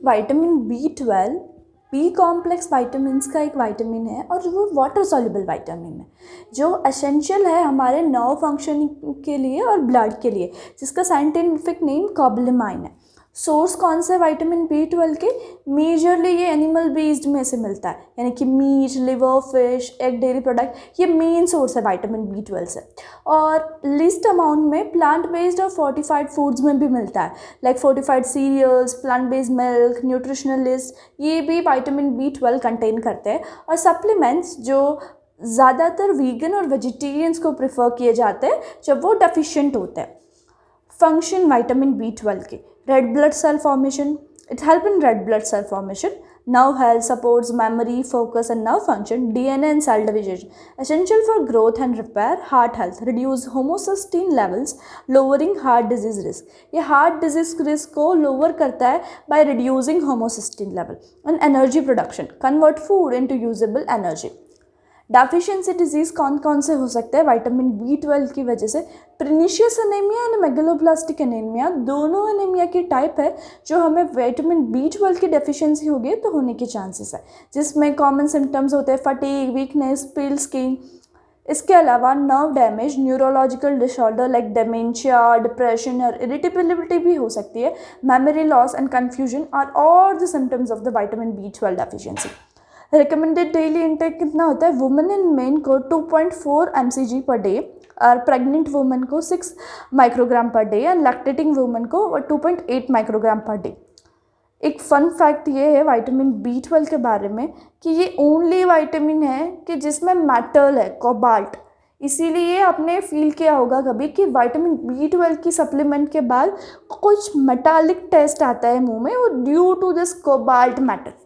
Vitamin B12 B complex vitamins का एक vitamin है और वो वाटर सॉल्युबल विटामिन है जो एसेंशियल है हमारे नर्व फंक्शनिंग के लिए और ब्लड के लिए, जिसका साइंटिफिक नेम कोबालामाइन है। सोर्स कौन से विटामिन B12 के? मेजरली ये एनिमल बेस्ड में से मिलता है, यानी कि meat, liver, fish, egg, dairy product, ये मेन सोर्स है विटामिन B12 से। और लिस्ट अमाउंट में प्लांट बेस्ड और फोर्टिफाइड फूड्स में भी मिलता है, like fortified cereals, plant based milk, nutritional yeast, ये भी विटामिन B12 कंटेन करते हैं। और सप्लीमेंट्स जो ज़्यादातर वीगन और वेजिटेरियंस को प्रेफर किए जाते हैं जब वो डेफिशिएंट होते हैं। फंक्शन विटामिन B12 के: red blood cell formation, it help in red blood cell formation, nerve health, supports memory, focus and nerve function, DNA and cell division, essential for growth and repair, heart health, reduce homocysteine levels, lowering heart disease risk, ये heart disease risk को lower करता है by reducing homocysteine level, and energy production, convert food into usable energy। Deficiency disease कौन कौन से हो सकते हैं विटामिन B12 की वजह से? प्रिनिशियस एनीमिया एंड मेगलोब्लास्टिक एनीमिया, दोनों एनीमिया की टाइप है जो हमें विटामिन B12 की डेफिशिएंसी होगी तो होने के चांसेस है, जिसमें कॉमन सिम्टम्स होते हैं फटीग, वीकनेस, पेल स्किन। इसके अलावा nerve damage, neurological disorder like dementia, depression और इरिटेबिलिटी भी हो सकती है, memory loss and confusion are all the symptoms of the vitamin B12 deficiency. Recommended daily intake कितना होता है? वुमेन एंड मेन को 2.4 mcg पर डे, और प्रेग्नेंट वुमेन को 6 microgram per day, and lactating women को 2.8 माइक्रोग्राम पर डे। एक fun fact ये है विटामिन B12 के बारे में कि ये ओनली विटामिन है कि जिसमें मेटल है, कोबाल्ट। इसीलिए आपने फील किया होगा कभी कि विटामिन B12 की सप्लीमेंट के बाद कुछ मेटालिक टेस्ट आता है मुंह में, वो due to this cobalt metal.